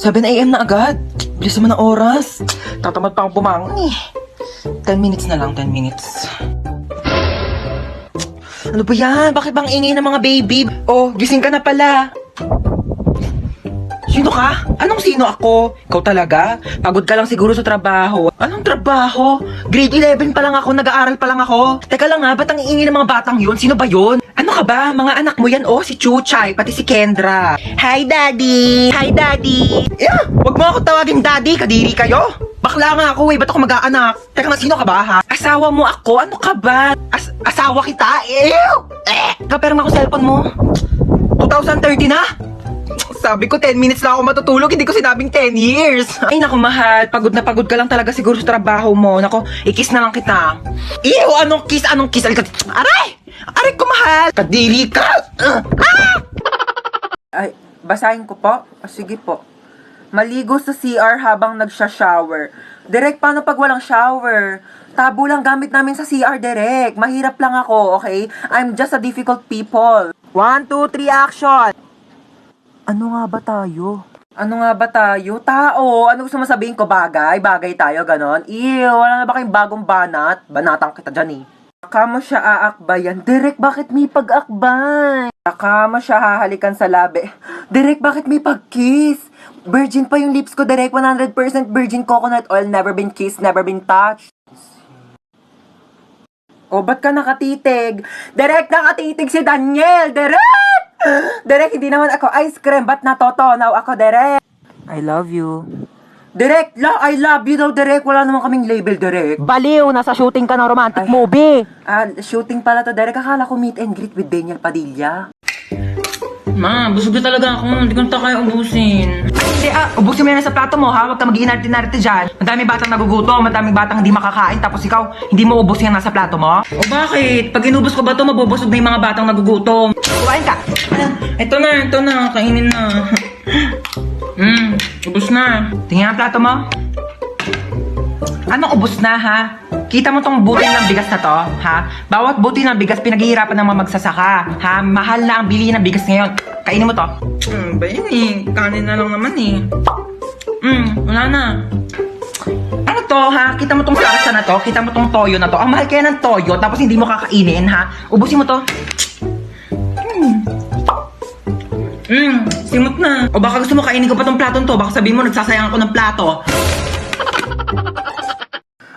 7 a.m. na agad. Bilis naman ang oras. Tatamad pa akong bumangon eh. 10 minutes na lang, 10 minutes. Ano ba yan? Bakit bang ingay ng mga baby? Oh, gising ka na pala. Sino ka? Anong sino ako? Ikaw talaga? Pagod ka lang siguro sa trabaho. Anong trabaho? Grade 11 pa lang ako, nag-aaral pa lang ako. Teka lang nga, ba't ang iingay ng mga batang yun? Sino ba yun? Ano ka ba? Mga anak mo yan, oh, si Chuchay, pati si Kendra. Hi, Daddy! Hi, Daddy! Wag mo ako tawagin Daddy, kadiri kayo. Bakla nga ako eh, ba't ako mag-aanak? Teka nga, sino ka ba ha? Asawa mo ako? Ano ka ba? Asawa kita? Ew! Kapera nga ako cellphone mo. 2030 na? Sabi ko 10 minutes lang ako matutulog, hindi ko sinabing 10 years. Ay naku mahal, pagod na pagod ka lang talaga siguro sa trabaho mo. Naku, i-kiss na lang kita. Ew, anong kiss? Anong kiss? Aray! Aray ko mahal! Kadiri ka! Ay, basahin ko po? Sige po. Maligo sa CR habang nagsha-shower. Direk, paano pag walang shower? Tabo lang gamit namin sa CR, Direk. Mahirap lang ako, okay? I'm just a difficult people. 1, 2, 3, action! Ano nga ba tayo? Ano nga ba tayo? Tao! Ano gusto mo sabihin ko? Bagay? Bagay tayo, ganon? Ew, wala na ba kayong bagong banat? Banatang kita dyan eh. Baka mo siya aakbayan. Direk, bakit may pag-akbay? Baka mo siya hahalikan sa labi. Direk, bakit may pag-kiss? Virgin pa yung lips ko, Direk. 100% virgin coconut oil. Never been kissed, never been touched. O, ba't ka nakatitig? Direk, nakatitig si Daniel! Direk! Direk, hindi naman ako ice cream. Ba't natotonaw ako, Direk? I love you. Direk, I love you daw, Direk. Wala naman kaming label, Direk. Baliw, nasa shooting ka ng romantic movie. Shooting pala to, Direk. Akala ko meet and greet with Daniel Padilla. Ma, busog na talaga ako. Hindi ko na kaya ubusin. Hindi, ubusin mo yan sa plato mo, ha? Huwag ka mag-iinarte-narte dyan. Madaming batang nagugutom, madaming batang hindi makakain, tapos ikaw, hindi mo ubusin yan nasa plato mo? O bakit? Pag inubos ko ba ito, mabubusog na yung mga batang nagugutom. Kumain ka. Ito na. Kainin na. Ubus na. Tingnan ang plato mo. Anong ubos na, ha? Kita mo tong butil ng bigas na to, ha? Bawat butil ng bigas, pinaghihirapan ng mga magsasaka, ha? Mahal na ang bilihin ng bigas ngayon. Kainin mo to. Ba yun eh? Kanin na lang naman eh. Wala na. Ano to, ha? Kita mo tong salsa na to? Kita mo tong toyo na to? Ang mahal kaya ng toyo, tapos hindi mo kakainin, ha? Ubusin mo to. Simot na. O baka gusto mo kainin ko pa tong platon to? Baka sabihin mo, nagsasayang ako ng plato.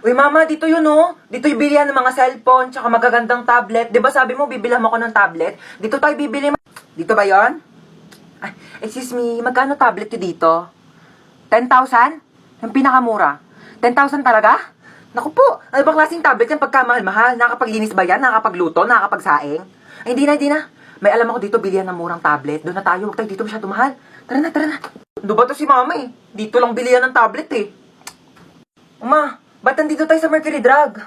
Uy, mama, dito yun, oh. Dito yung bilihan ng mga cellphone, tsaka magagandang tablet. Di ba sabi mo, bibilhan mo ko ng tablet? Dito tayo bibili. Dito ba yon? Ay, excuse me, magkano tablet yun dito? 10,000? Yung pinakamura. 10,000 talaga? Naku po, ano bang klaseng tablet yan pagkamahal-mahal? Nakapaglinis ba yan? Nakapagluto? Nakapagsaing? Ay, hindi na. May alam ako dito, bilihan ng murang tablet. Doon na tayo, huwag tayo dito masyado mahal. Tara na. Ano ba to si mama eh? Dito lang bilihan ng tablet eh. Uma, ba't nandito tayo sa Mercury Drug?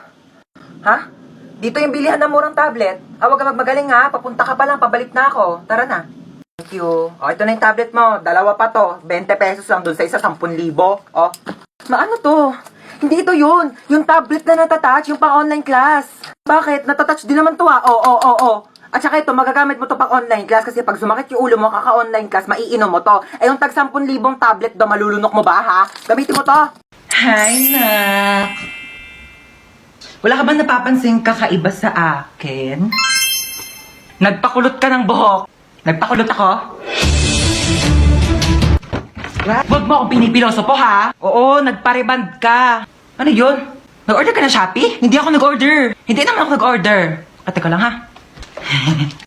Ha? Dito yung bilihan ng murang tablet. Huwag ka magmagaling ha. Papunta ka pa lang. Pabalik na ako. Tara na. Thank you. O, ito na yung tablet mo. Dalawa pa to. 20 pesos lang dun sa isa. 10,000. O. Ano to? Hindi ito yun. Yung tablet na natatouch. Yung pang-online class. Bakit? Natatouch din naman to ha. Oo. At saka ito, magagamit mo to pang online class kasi pag sumakit yung ulo mo, kaka-online class, maiinom mo to. Eh, yung tag 10,000 tablet do, malulunok mo ba ha? Gamitin mo to. Hi, nak. Wala ka ba napapansin kakaiba sa akin? Nagpakulot ka ng buhok. Nagpakulot ako? Huwag mo akong pinipiloso po, ha? Oo, nagpariband ka. Ano yun? Nag-order ka na Shopee? Hindi ako nag-order. Hindi naman ako nag-order. Teka lang, ha?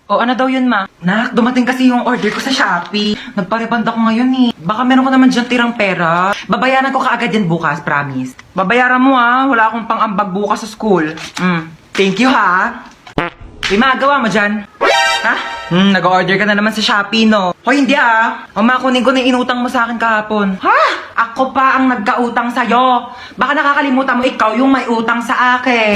O, ano daw yun, ma? Nak, dumating kasi yung order ko sa Shopee. Nagpariband ako ngayon, eh. Baka meron ko naman dyan tirang pera. Babayaran ko kaagad yan bukas, promise. Babayaran mo, ha? Wala akong pang-ambag bukas sa school. Thank you, ha? May magawa mo dyan? Ha? Nag-order ka na naman sa Shopee, no? Hoy, hindi O, makunin ko na yung inutang mo sa akin kahapon. Ha? Ako pa ang nagkautang sa'yo. Baka nakakalimutan mo ikaw yung may utang sa akin.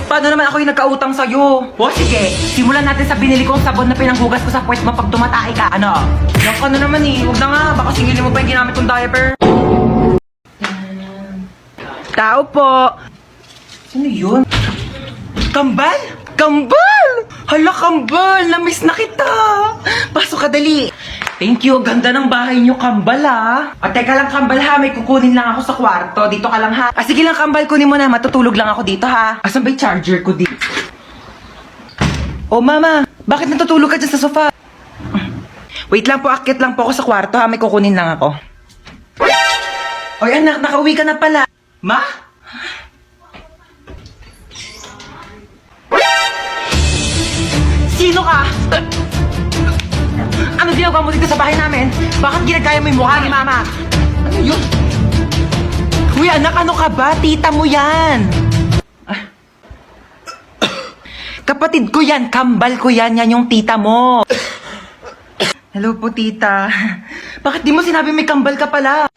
Paano naman ako yung nagkautang sa'yo? O, sige. Simulan natin sa binili kong sabon na pinanghugas ko sa puwet mo pag tumatay ka. Ano? Yan ka na naman eh. Huwag na nga. Baka singilin mo pa yung ginamit kong diaper. Tao po. Sino yun? Kambal! Hala, Kambal! Namiss na kita! Pasok ka, dali! Thank you. Ganda ng bahay niyo, kambal ha. At teka lang, kambal ha. May kukunin lang ako sa kwarto. Dito ka lang ha. Sige lang, kambal. Kunin mo na. Matutulog lang ako dito ha. Asan ba yung charger ko dito? Oh, mama. Bakit natutulog ka dyan sa sofa? Wait lang po. Akit lang po ako sa kwarto ha. May kukunin lang ako. Oy, anak. Nakauwi ka na pala. Ma? Sino ka? Ano ginagawa mo dito sa bahay namin? Bakit ginagaya mo yung mukha ni Mama? Ano yun? Uy, anak, ano ka ba? Tita mo yan! Ah. Kapatid ko yan, kambal ko yan, yan yung tita mo. Hello po, tita. Bakit di mo sinabi may kambal ka pala?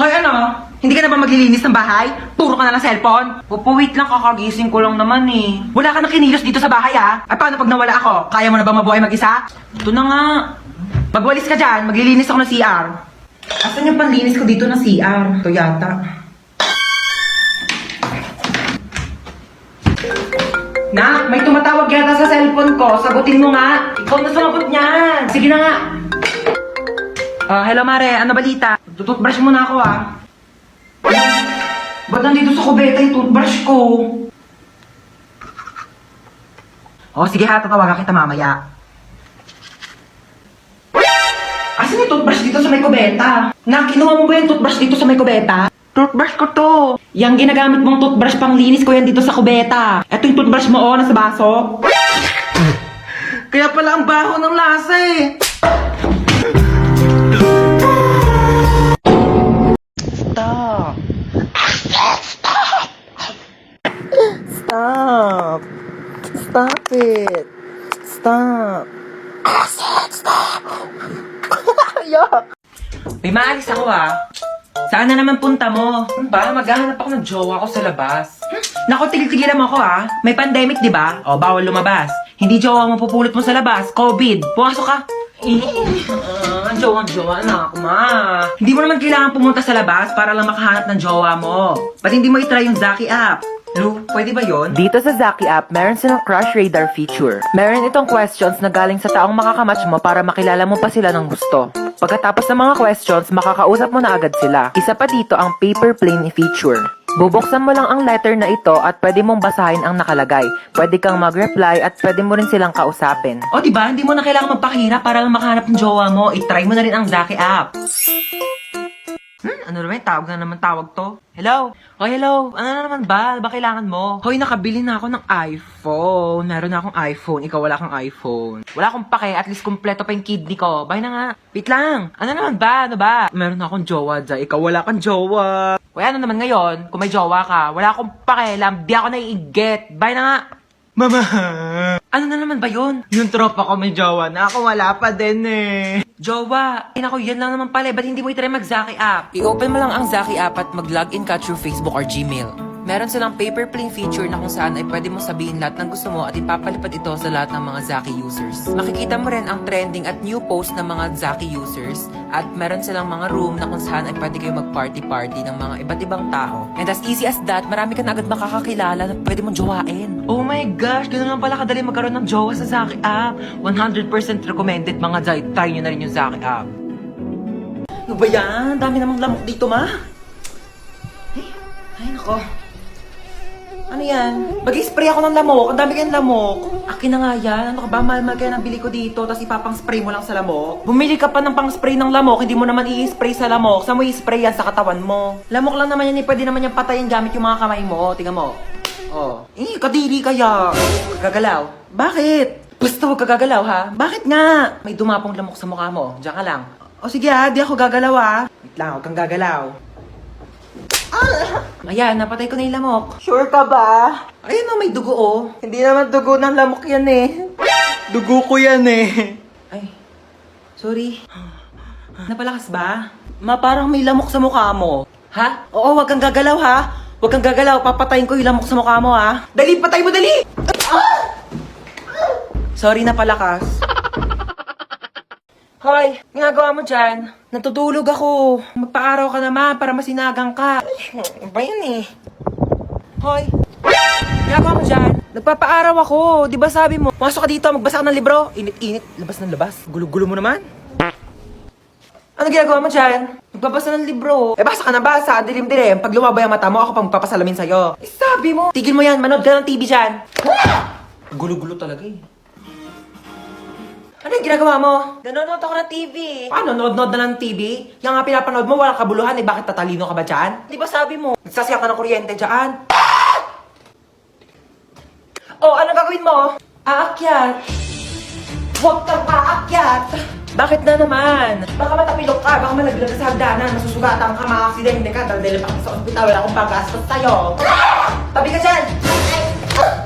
Hoy, ano? Hindi ka na ba maglilinis ng bahay? Puro ka na ng cellphone? Opo, wait lang, kakagising ko lang naman eh. Wala ka nang kinilos dito sa bahay ah. At paano pag nawala ako? Kaya mo na ba mabuhay mag-isa? Ito na nga. Magwalis ka dyan, maglilinis ako ng CR. Asan yung panlinis ko dito ng CR? Ito yata. Nak, may tumatawag yata sa cellphone ko. Sagutin mo nga. Ikaw na sumagot niyan. Sige na nga. Hello Mare, ano balita? Tututbrush muna ako ah. Ba't nandito sa kubeta yung toothbrush ko? Sige ha, tatawagan kita mamaya. Asan yung toothbrush dito sa may kubeta? Kinuha mo ba yung toothbrush dito sa may kubeta? Toothbrush ko to. Yang ginagamit mong toothbrush pang linis ko yan dito sa kubeta. Ito yung toothbrush mo nasa baso. Kaya pala ang baho ng lasa eh. Stop. Stop. Stop it. Stop. Stop. Yuck. May maalis ako ah. Saan na naman punta mo? Ba, maghahanap ako ng jowa ko sa labas. Naku, tigil-tigilan mo ako ah. May pandemic, di ba? O, bawal lumabas. Hindi jowa mo pupulot mo sa labas. COVID. Pumasok ka. Ang jowa na ako, ma. Hindi mo naman kailangan pumunta sa labas para lang makahanap ng jowa mo. Ba't hindi mo itry yung Zaki app? Lu, pwede ba yon? Dito sa Zaki app, meron silang Crush Radar feature. Meron itong questions na galing sa taong makakamatch mo para makilala mo pa sila ng gusto. Pagkatapos ng mga questions, makakausap mo na agad sila. Isa pa dito ang paper plane feature. Bubuksan mo lang ang letter na ito at pwede mong basahin ang nakalagay. Pwede kang mag-reply at pwede mo rin silang kausapin. O, diba? Hindi mo na kailangan magpakahirap para lang makahanap ng jowa mo. I-try mo na rin ang Zaki app. Ano naman? Tawag to. Hello? Hello? Ano na naman ba? Ba kailangan mo? Hoy, nakabili na ako ng iPhone. Meron na akong iPhone. Ikaw wala kang iPhone. Wala akong pake. At least kompleto pa yung kidney ko. Bye na nga. Wait lang. Ano naman ba? Ano ba? Meron na akong jowa dyan. Ikaw wala kang jowa. Hoy, ano naman ngayon? Kung may jowa ka, wala akong pakialam. Di ako naiiget. Bye na nga. Mama! Ano na naman ba yun? Yung tropa ko may jowa na. Ako wala pa din eh. Jowa! Ay naku, yan lang naman pala. Ba't hindi mo itry mag-Zaki app? I-open mo lang ang Zaki app at mag-login ka through Facebook or Gmail. Meron silang paper plane feature na kung saan ay pwede mo sabihin lahat ng gusto mo at ipapalipad ito sa lahat ng mga Zaki users. Makikita mo rin ang trending at new post ng mga Zaki users at meron silang mga room na kung saan ay pwede kayo mag-party-party ng mga iba't ibang tao. And as easy as that, marami ka na agad makakakilala na pwede mong jowain. Oh my gosh, ganun lang pala kadali magkaroon ng jowa sa Zaki app. 100% recommended mga Zay. Try nyo na rin yung Zaki app. Ano ba yan? Dami namang lamok dito, ma. Ay nako. Ano yan? Mag-spray ako ng lamok. Ang dami kayong lamok. Akin na nga yan. Ano ka ba? Mahal-mahal kaya nabili ko dito. Tapos ipapang-spray mo lang sa lamok. Bumili ka pa ng pang-spray ng lamok. Hindi mo naman i-spray sa lamok. Saan mo i-spray yan? Sa katawan mo. Lamok lang naman yan. Pwede naman yung patayin gamit yung mga kamay mo. Tingnan mo. Kadiri kaya. Gagalaw. Bakit? Basta huwag kagagalaw ha. Bakit nga? May dumapong lamok sa mukha mo. Diyan ka lang. Sige ha. Di ako gagalaw ha. Wait lang. Huwag kang gagalaw. Ayan, napatay ko na yung lamok. Sure ka ba? Ayun may dugo oh. Hindi naman dugo ng lamok yan eh. Dugo ko yan eh. Ay, sorry. Napalakas ba? Ma, parang may lamok sa mukha mo. Ha? Oo, wag kang gagalaw ha. Wag kang gagalaw, papatayin ko yung lamok sa mukha mo ha. Dali, patay mo, dali! Sorry, napalakas. Hoy, ginagawa mo dyan? Natutulog ako. Magpa-araw ka naman para masinagang ka. Ba yun eh? Hoy, ginagawa mo dyan? Nagpapa-araw ako. Di ba sabi mo? Pumasok ka dito, magbasa ka ng libro. Init-init, labas ng labas. Gulo-gulo mo naman. Ano ginagawa mo dyan? Nagbabasa ng libro. Eh, basa ka na basa. Dilim-dilim. Pag lumabay ang mata mo, ako pang magpapasalamin sa'yo. Eh, sabi mo. Tigil mo yan. Manood ka ng TV dyan. Gulo-gulo talaga eh. Ano yung ginagawa mo? Nanonood ako ng TV. Paano? Nood-nood na ng TV? Yung nga pinapanood mo, walang kabuluhan eh. Bakit tatalino ka ba dyan? Di ba sabi mo? Nagsasayang ka ng kuryente dyan. Oh, anong gagawin mo? Aakyat. Huwag kang aakyat. Bakit na naman? Baka matapilok ka, baka malaglag ka sa hagdanan, masusugatan ka, maka-aksidente ka, daldalin pa ka sa ospital, wala akong paggastos sa'yo. Tabi ka dyan!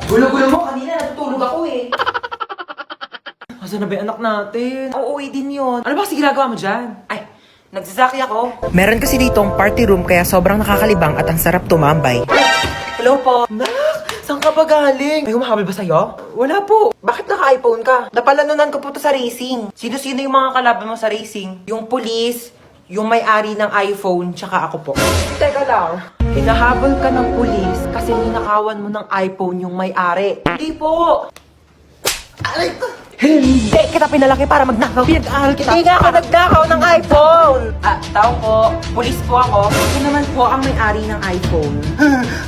Gulo-gulo mo, kanina natutulog ako eh. Asa na ba yung anak natin? Uuwi din yun. Ano ba kasi ginagawa mo dyan? Ay, nagsasaki ako. Meron kasi ditong party room kaya sobrang nakakalibang at ang sarap tumambay. Hello po. Nak, saan ka ba galing? May humahabol ba sa'yo? Wala po. Bakit naka-iPhone ka? Napalanunan ko po to sa racing. Sino-sino yung mga kalaban mo sa racing? Yung police, yung may-ari ng iPhone, tsaka ako po. Teka lang. Hinahabol ka ng police kasi ninakawan mo ng iPhone yung may-ari. Hindi po. Aray ko. Hindi kita pinalaki para magnakaw. Pinag-aaral kita. Hindi nga ako nagnakaw ng iPhone. Tao po. Police po ako. Ito naman po ang may-ari ng iPhone.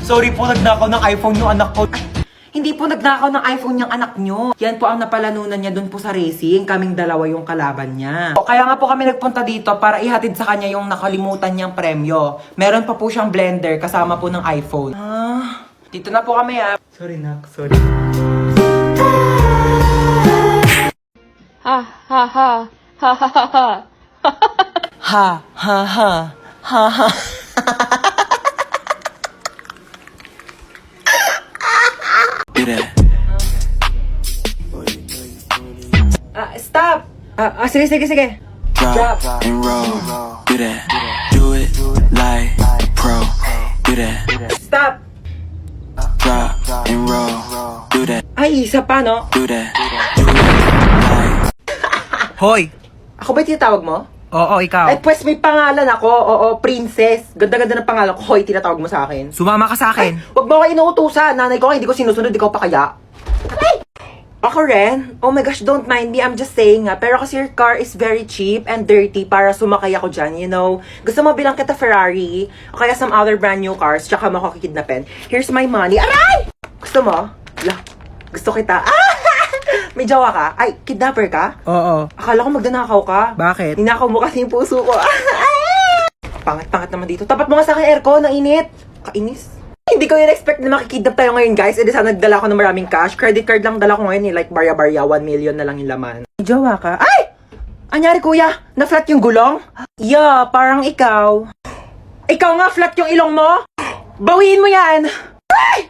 Sorry po, nagnakaw ng iPhone yung anak ko. Ay, hindi po nagnakaw ng iPhone yung anak nyo. Yan po ang napalanunan niya dun po sa racing. Kaming dalawa yung kalaban niya. Kaya nga po kami nagpunta dito para ihatid sa kanya yung nakalimutan niyang premyo. Meron pa po siyang blender kasama po ng iPhone. Dito na po kami ah. Sorry nak, sorry. Ha ha ha ha ha ha ha. Ha, ha, ha. Ha, ha. Stop! Sige, sige, sige. Drop and roll, do that, do it like pro, do that, Stop! drop and roll, do that, Ay, isa pa, no? do that, do it like. Hoy! Ako ba tinatawag mo? Oo, ikaw. Ay, pues may pangalan ako. Oo, princess. Ganda-ganda ng pangalan ko. Hoy, tinatawag mo sa akin. Sumama ka sa akin. Huwag mo ako inuutusan. Nanay ko, hindi ko sinusunod. Ikaw pa kaya? Ay! Ako rin? Oh my gosh, don't mind me. I'm just saying nga. Pero kasi your car is very cheap and dirty para sumakay ako dyan, you know. Gusto mo bilang kita Ferrari o kaya some other brand new cars tsaka mo ako kikidnapin. Here's my money. Aray! Gusto mo? La, gusto kita. May jowa ka? Ay, kidnapper ka? Oo. Akala ko magdanakaw ka. Bakit? Ninakaw mo kasi yung puso ko. Pangat-pangat naman dito. Tapat mo nga sa akin aircon, ang init. Kainis. Hindi ko yun expect na makikidnap tayo ngayon, guys. E di sana nagdala ko ng maraming cash. Credit card lang dala ko ngayon, eh. Like barya-barya, 1 million na lang yung laman. May jowa ka? Ay! Anyari, kuya? Na-flat yung gulong? Yeah, parang ikaw. Ikaw nga, flat yung ilong mo? Bawiin mo yan! Ay!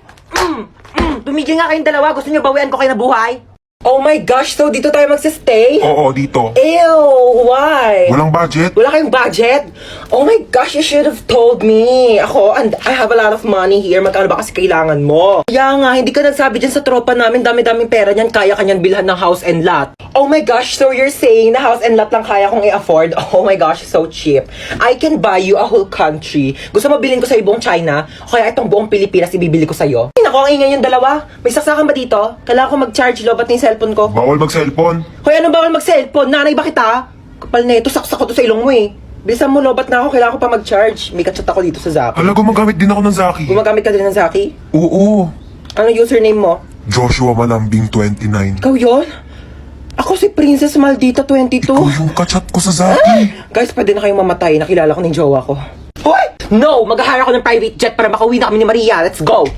Tumigil nga kayong dalawa. Gusto nyo bawian ko kayo na buhay? Oh my gosh, so dito tayo magsistay? Oo, dito. Ew, why? Walang budget? Wala kayong budget? Oh my gosh, you should have told me. Ako, and I have a lot of money here. Magkano ba kasi kailangan mo? Kaya nga, hindi ka nagsabi dyan sa tropa namin. Dami-daming pera niyan. Kaya kanyan bilhan ng house and lot. Oh my gosh, so you're saying na house and lot lang kaya kong i-afford? Oh my gosh, so cheap. I can buy you a whole country. Gusto mo bilhin ko sa buong China? O kaya itong buong Pilipinas ibibili ko sa'yo? Ay, naku, ang ingay yung dalawa. May saksakan ba dito? Kailangan ko mag-charge lobat ng cellphone ko. Bawal mag-cellphone. Hoy, anong bawal mag-cellphone? Nanay, bakit ha? Kapal na ito, saksak ko to sa ilong mo eh. Bilisan mo, lobat na ako. Kailangan ko pa mag-charge. May kachat ako dito sa Zaki. Hala, gumagamit din ako ng Zaki. Gumagamit ka din ng Zaki? Oo. Ano username mo? Joshua Malambing 29. Ikaw yun? Ako si Princess Maldita 22. Ikaw yung kachat ko sa Zaki. Guys, pwede na kayong mamatay. Nakilala ko ng jowa ko. Hoy! No! Mag-hire ako ng private jet para makauwi na kami ni Maria. Let's go!